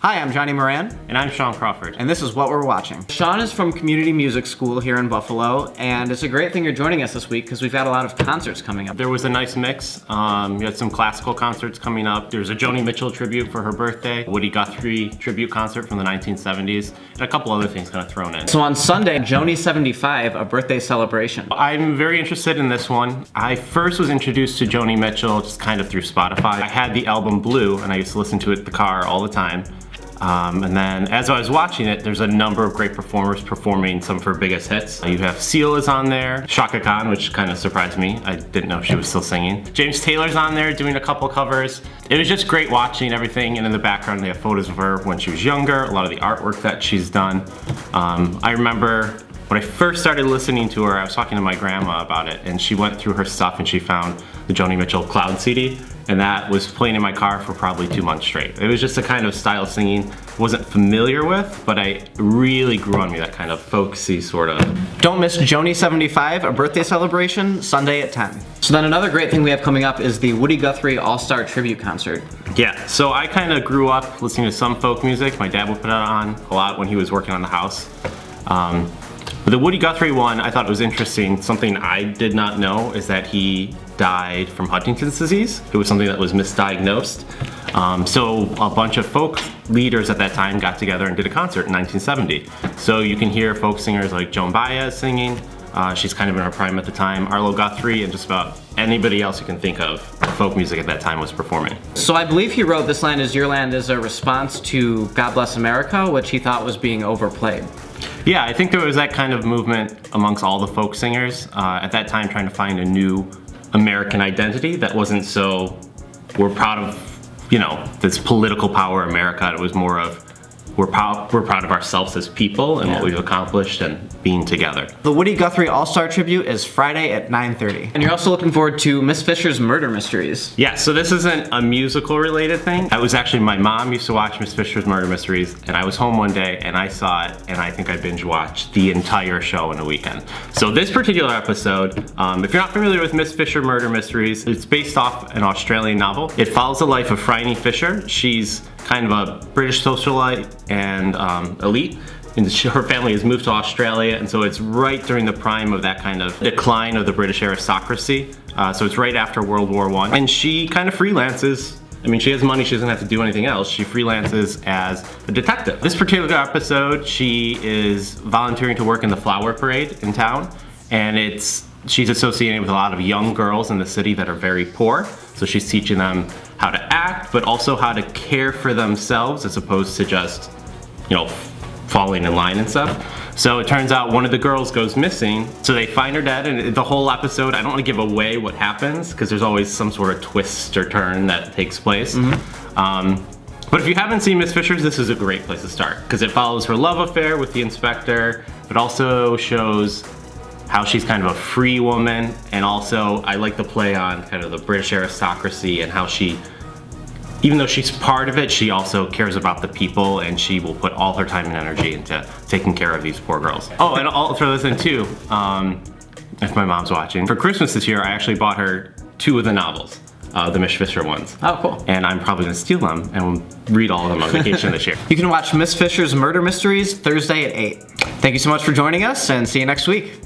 Hi, I'm Johnny Moran. And I'm Sean Crawford. And this is What We're Watching. Sean is from Community Music School here in Buffalo, and it's a great thing you're joining us this week because we've got a lot of concerts coming up. There was a nice mix. We had some classical concerts coming up. There's a Joni Mitchell tribute for her birthday, Woody Guthrie tribute concert from the 1970s, and a couple other things kind of thrown in. So on Sunday, Joni 75, a birthday celebration. I'm very interested in this one. I first was introduced to Joni Mitchell just kind of through Spotify. I had the album Blue, and I used to listen to it in the car all the time. And then as I was watching it, there's a number of great performers performing some of her biggest hits. You have Seal is on there, Chaka Khan, which kind of surprised me. I didn't know she was still singing. James Taylor's on there doing a couple covers. It was just great watching everything, and in the background they have photos of her when she was younger, a lot of the artwork that she's done. I remember when I first started listening to her, I was talking to my grandma about it, and she went through her stuff and she found the Joni Mitchell Cloud CD. And that was playing in my car for probably 2 months straight. It was just a kind of style of singing I wasn't familiar with, but I really grew on me, that kind of folksy sort of. Don't miss Joni 75, a birthday celebration, Sunday at 10. So then another great thing we have coming up is the Woody Guthrie All-Star Tribute Concert. Yeah, so I kind of grew up listening to some folk music. My dad would put it on a lot when he was working on the house. But the Woody Guthrie one, I thought it was interesting. Something I did not know is that he died from Huntington's disease. It was something that was misdiagnosed. So a bunch of folk leaders at that time got together and did a concert in 1970. So you can hear folk singers like Joan Baez singing. She's kind of in her prime at the time. Arlo Guthrie and just about anybody else you can think of folk music at that time was performing. So I believe he wrote This Land Is Your Land as a response to God Bless America, which he thought was being overplayed. Yeah, I think there was that kind of movement amongst all the folk singers at that time, trying to find a new American identity that wasn't so, we're proud of, this political power America. It was more of, we're proud of ourselves as people and what we've accomplished and being together. The Woody Guthrie All-Star Tribute is Friday at 9:30. And you're also looking forward to Miss Fisher's Murder Mysteries. Yeah, so this isn't a musical related thing. I was actually, my mom used to watch Miss Fisher's Murder Mysteries, and I was home one day and I saw it, and I think I binge watched the entire show in a weekend. So this particular episode, if you're not familiar with Miss Fisher Murder Mysteries, it's based off an Australian novel. It follows the life of Phryne Fisher. She's kind of a British socialite and elite. And her family has moved to Australia, and so it's right during the prime of that kind of decline of the British aristocracy. So it's right after World War I. And she kind of freelances. I mean, she has money, she doesn't have to do anything else. She freelances as a detective. This particular episode, she is volunteering to work in the flower parade in town, and she's associated with a lot of young girls in the city that are very poor. So she's teaching them how to act, but also how to care for themselves as opposed to just, falling in line and stuff. So it turns out one of the girls goes missing, so they find her dead, and the whole episode, I don't want to give away what happens, because there's always some sort of twist or turn that takes place. But if you haven't seen Miss Fisher's, this is a great place to start, because it follows her love affair with the inspector, but also shows how she's kind of a free woman, and also I like the play on kind of the British aristocracy and how she, even though she's part of it, she also cares about the people, and she will put all her time and energy into taking care of these poor girls. Oh, and I'll throw this in too, if my mom's watching. For Christmas this year, I actually bought her 2 of the novels, the Miss Fisher ones. Oh, cool. And I'm probably gonna steal them and read all of them on vacation this year. You can watch Miss Fisher's Murder Mysteries Thursday at 8. Thank you so much for joining us, and see you next week.